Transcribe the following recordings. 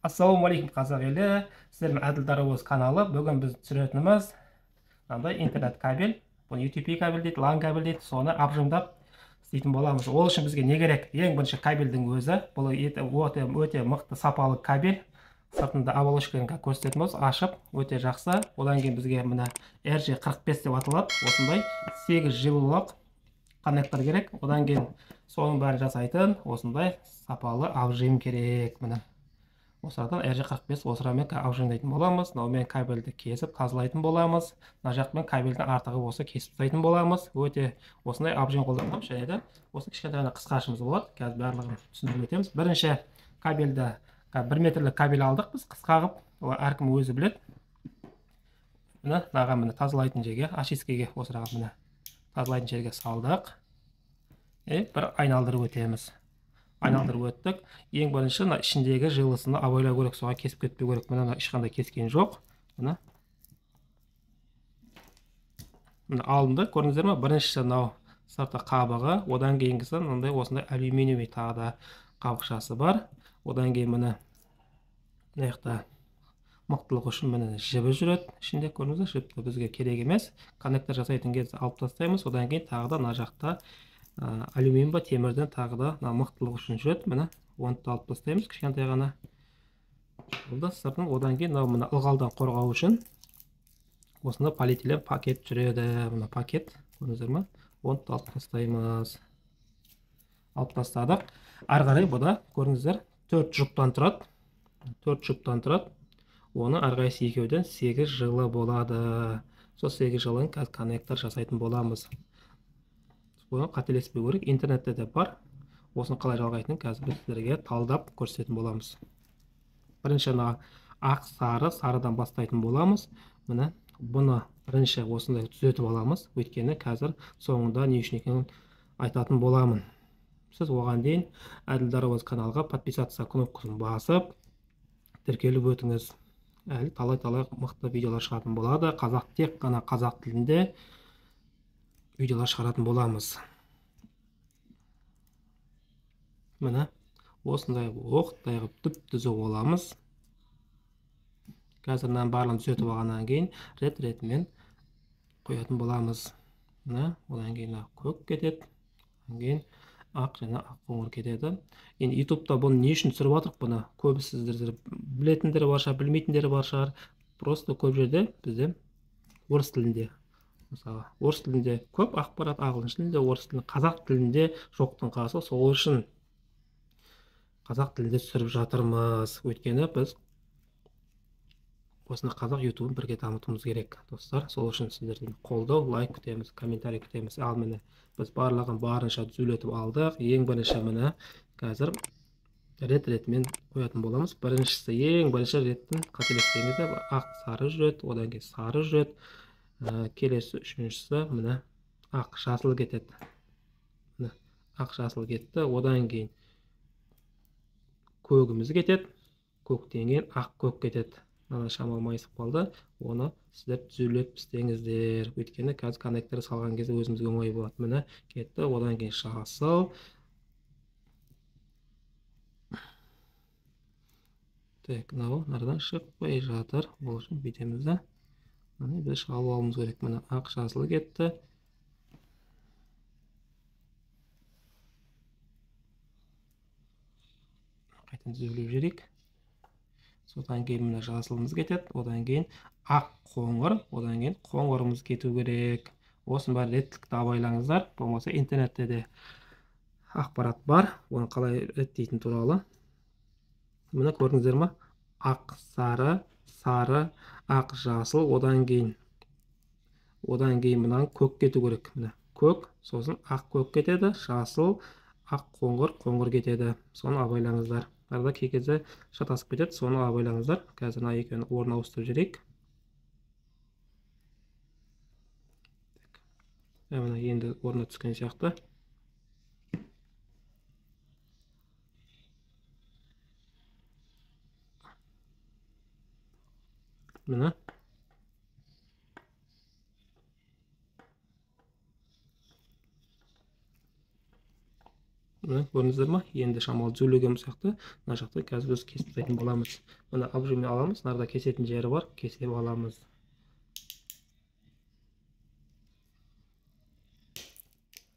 Ассалаумағалейкум қазақ елі, сіздермен әділ дарабоз каналы. Бүгін біз түсіретініміз мынандай интернет кабель, бұны UTP кабель дейді, LAN кабель дейді, соны абжымдап істейтін боламыз. Ол үшін бізге не керек? Ең бірінші кабельдің өзі. Бұл өте мықты сапалы кабель. Сыртында оболочкасын көрсететін болса, ашып өте жақсы. Одан кейін бізге мына RJ45 деп аталады. Осындай 8 жылулық коннектор керек. Одан кейін соның бәрін жасайтын осындай сапалы абжым керек. Міне осыдан RJ45 осырамен абжымдайтын боламыз. Мынаумен кабельді кесіп тазалайтын боламыз. Мына жақпен кабельдің артығы осы кесіп тастайтын боламыз. Өте осындай абжым қолданып, және де осы кішкентай ғана қысқашымыз болады. Қазір барлығын түсіндіріп өтеміз. Бірінші кабельді 1 метрлік кабель алдық біз қысқа қылып. Әркім өзі біледі. Міне мынаған міне тазалайтын жерге, очисткаға осыраға міне тазалайтын жерге салдық. Бір айналдырып өтеміз. Айналдырып өттік. Ең бірінші ішіндегі жылысыны абайлау керек, соған кесіп кетпеу керек. Мына ешқандай кескен жоқ. Мына алынды, көрдіңіздер ме? Біріншісі мынау сырты қабығы, одан кейінгісі мынандай осындай алюминиевый тағы да қабықшасы бар. Одан кейін мына мына жақта мықтылық үшін міне жібі жүреді. Ішінде көрдіңіздер, жіпті бізге керек емес. Коннектор жасайтын кезде алып тастаймыз. Одан кейін тағы да мына жақта алюминий ба темірден тағы да мықтылық үшін жүреді. Міне оны да алып тастаймыз, кішкентай ғана. Болды сыртын. Одан кейін мына ылғалдан қорғау үшін осында полиэтилен пакет жүреді. Мына пакет, көрдіңіздер ме? Оны да алып тастаймыз. Алып тастадық. Ары қарай бұда көрдіңіздер 4 жұптан тұрады. 4 жұптан тұрады. Оны әрқайсысы екеуден 8 жылы болады. Сол 8 жылын қазір коннектор жасайтын боламыз. Оны қателеспеу керек. Интернетте де бар. Осыны қалай жалғайтынын қазір біз сіздерге талдап көрсететін боламыз. Бірінші ақ сары, сарыдан бастайтын боламыз. Міне бұны бірінші осындай түзетіп аламыз. Өйткені қазір соңында не үшін екенін айтатын боламын. Сіз оған дейін әділ дарабоз каналға подписаться кнопкасын басып тіркеліп өтіңіз. Әлі талай мықты видеолар шығатын болады. Тек қана қазақ тілінде видеолар шығаратын боламыз. Міне осындай оқтай қылып түп-түзу боламыз. Қазірнен барлығын түзетіп алғаннан кейін рет-ретімен қоятын боламыз. Міне одан кейін көк кетеді. Одан кейін ақ және ақ қоңыр кетеді. Енді ютубта бұны не үшін түсіріп жатырмық? Бұны көбі сіздер білетіндері бар шығар, білмейтіндері бар шығар. Просто көп жерде бізде орыс тілінде. Мысалы, орыс тілінде көп ақпарат, ағылшын тілінде, орыс тілінде, қазақ тілінде жоқтың қасы. Сол үшін қазақ тілінде түсіріп жатырмыз. Өйткені біз осыны қазақ ютубын бірге дамытуымыз керек, достар. Сол үшін сіздерден қолдау, лайк күтеміз, комментарий күтеміз. Ал міне біз барлығын барынша түзелетіп алдық. Ең бірінші міне қазір рет-ретімен қоятын боламыз. Ең бірінші реттің қателеспеңізде ақ сары жүреді, одан кейін сары жүреді. Келесі үшіншісі міне ақ жасыл кетеді. Міне ақ жасыл кетті. Одан кейін көгіміз кетеді. Көктен кейін ақ көк кетеді. Мына шамалы майысып қалды. Оны сіздер түзелеп істеңіздер. Өйткені қазір коннектор салған кезде өзімізге оңай болады. Міне кетті. Одан кейін жасыл. Так, мынау нардан шықпай жатыр. Ол үшін бүйтеміз де. Міне біз шығарып алуымыз керек. Міне ақ жасыл кетті. Қайтадан түзеліп жүрейік. Содан кейін мына жасылымыз кетеді. Одан кейін ақ қоңыр. Одан кейін қоңырымыз кету керек. Осының бәрі реттілікті абайлаңыздар. Болмаса интернетте де ақпарат бар. Оны қалай реттейтін туралы. Мына көрдіңіздер ме? Ақ сары, сары, ақ жасыл. Одан кейін мынаны көк кету керек. Міне көк, сосын ақ көк кетеді. Жасыл, ақ қоңыр, қоңыр кетеді. Соны абайлаңыздар. Арада кей кезде шатасып кетеді, соны абайлаңыздар. Қазір мына екеуін орын ауыстырып жүрейік. Мына енді орнына түскен сияқты. Міне. Көрдіңіздер ма? Енді шамалы жүзулеген сияқты мына жақта қазір біз кесіп тастайтын боламыз. Мына обжиммен аламыз, нарда кесетін жері бар, кесіп аламыз.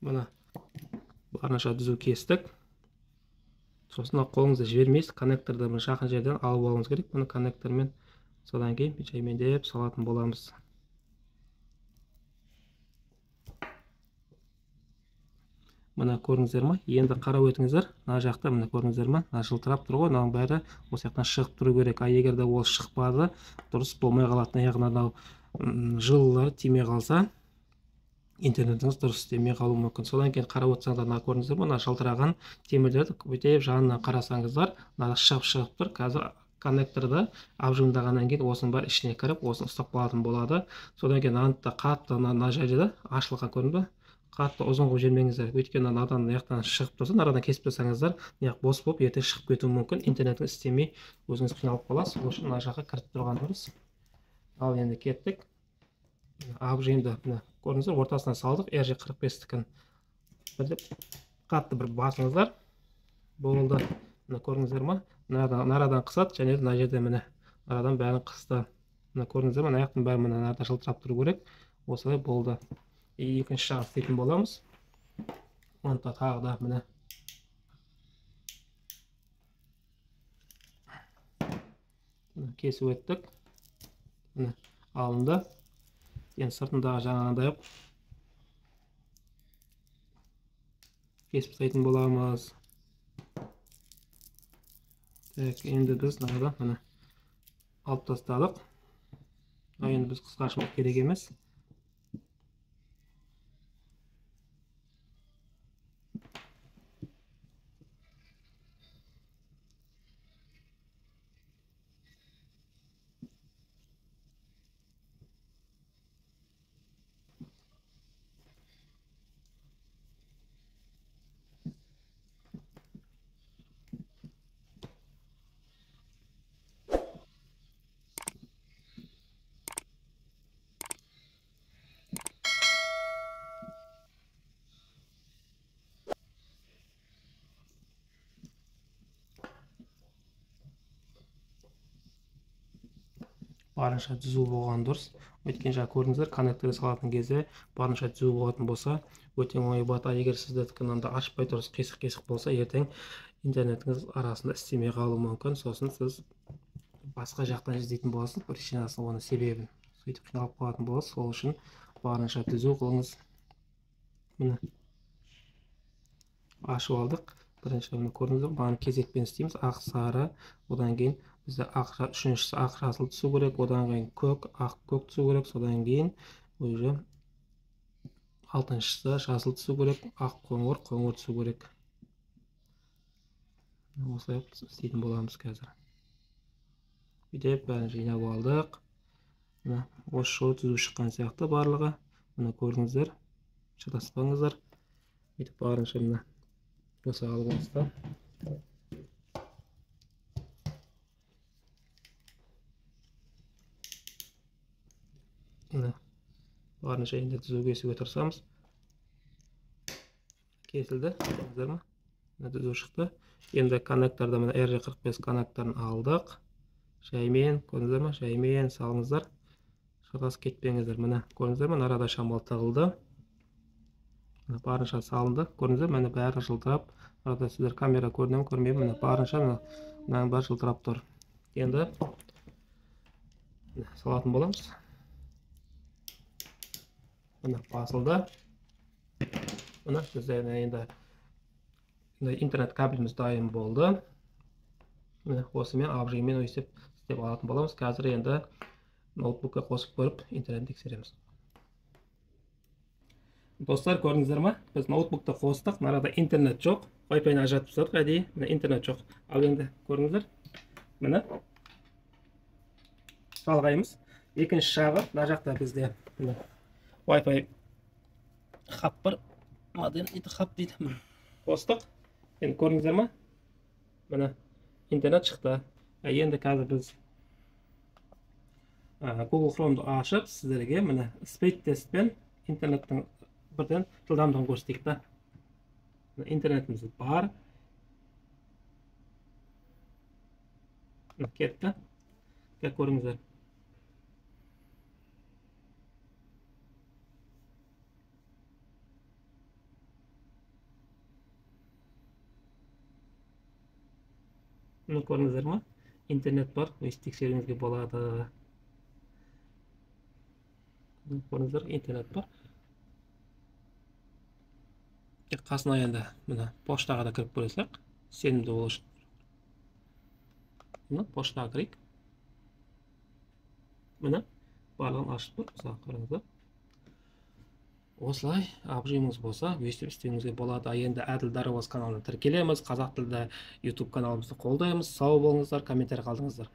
Мына барынша түзу кестік. Сосын қолыңызды жібермейсіз, коннекторды жақын жерден алып алуыңыз керек. Бұны коннектормен содан кейін жаймендеп салатын боламыз. Мына көрдіңіздер ма? Енді қарап өтіңіздер. Мына жақта мына көрдіңіздер ма? Мына жылтырап тұр ғой, мынаның бәрі осы жақтан шығып тұру керек. Егер де ол шықпады, дұрыс болмай қалатын. Яғни жылылар тимей қалса, интернетіңіз дұрыс істемей қалуы мүмкін. Содан кейін қарап отырсаңыздар, мына көрдіңіздер ме? Мына жылтыраған темірлерді бүйтіп жанынан қарасаңыздар, мына шығып тұр. Қазір коннекторды абжымдағаннан кейін осының бәрі ішіне кіріп, осыны ұстап қалатын болады. Содан кейін антта қатты мына жерде ашылған көрінді. Қатты ұзын қылып жібермеңіздер. Өйткені надан аяқтан шығып тұрса, нарадан кесіп тастаңыздар, неғып бос болып ертең шығып кетуі мүмкін. Интернетіңіз істемей, өзіңіз қиналып қаласыз. Сол үшін мына жаққа кіріп тұрған дұрыс. Ал енді кеттік. Абжимды көрдіңіздер, ортасына салдық, RJ45-тікін қатты бір басыңыздар. Болды. Көрдіңіздер ма? Нарадан қысады, және мына жерде міне нарадан бәрін қысты. Көрдіңіздер ма? Аяқтың бәрі міне нарада жылтырап тұру керек. Осылай болды. Екінші жағын істейтін боламыз. Онда тағы да міне кесіп өттік. Міне алынды. Енді сыртындағы жаңағындай кесіп тастайтын боламыз. Енді біз нарадан міне алып тастадық. Енді біз қысқашылық керек емес. Барынша түзу болған дұрыс. Өйткені жаңа көрдіңіздер, коннекторды салатын кезде барынша түзу болатын болса, өте оңай болады. Егер сіздердікі мынандай ашпай дұрыс қисық болса, ертең интернетіңіз арасында істемей қалуы мүмкін. Сосын сіз басқа жақтан іздейтін боласыз, причинасын, оның себебін. Сөйтіп қиналып қалатын боласыз. Сол үшін барынша түзу қылыңыз. Міне ашып алдық. Бірінші көрдіңіздер, бағаны кезекпен істейміз. Ақ, сары, одан кейін бізде үшіншісі ақ жасыл түсу керек, одан кейін көк, ақ көк түсу керек, содан кейін уже алтыншысы жасыл түсу керек, ақ қоңыр түсу керек. Осылай істейтін боламыз қазір. Бүйтіп бәрін жинап алдық. Осы түзу шыққан сияқты барлығы. Міне көрдіңіздер, шатаспаңыздар. Бүйтіп барынша міне осы алғымызда. Барынша енді түзу кесуге тырысамыз. Кесілді, көрдіңіздер ме? Түзу шықты. Енді коннекторды міне RJ45 коннекторын алдық. Жаймен, көрдіңіздер ме? Жаймен салыңыздар. Шатасып кетпеңіздер. Міне көрдіңіздер ме? Арада шамал тығылды. Барынша салынды. Көрдіңіздер ме? Міне бәрі жылтырап. Арада сіздер камера көрінемін, көрмеймін. Міне барынша мынаның бәрі жылтырап тұр. Енді салатын боламыз. Міне басылды. Міне бізде енді интернет кабеліміз дайын болды. Міне осымен абжиммен өйстеп істеп алатын боламыз. Қазір енді ноутбукқа қосып көріп интернет тексереміз. Достар, көрдіңіздер ме? Біз ноутбукты қостық, нарада интернет жоқ. Wi-Fi-ны ажыратып тастадық, әдейі. Міне интернет жоқ. Ал енді көрдіңіздер? Міне жалғаймыз. Екінші жағы, мына жақта бізде Wi-Fi хаб бар. Модем дейді, хаб дейді. Қостық. Енді көрдіңіздер ме? Міне интернет шықты. Енді қазір біз Google Chrome'ды ашып, сіздерге міне speed test пен интернеттің бірден жылдамдығын көрсетейік та. интернетіміз бар. Кетті. Көріңіздер. Көріңіздер ма? Интернет бар, тексеруіңізге болады. Көріңіздер, интернет бар. Қасына енді поштаға да кіріп көресіздер. Сенімді болу үшін. Поштаға кірейік. Барлығын ашып тұр. Мысалы қараңыздар. Осылай абыржуыңыз болса, өйстіп істеуіңізге болады. Енді Әділ Дарабоз каналына тіркелеміз. Қазақ тілді YouTube каналымызды қолдаймыз. Сау болыңыздар, комментарий қалдыңыздар.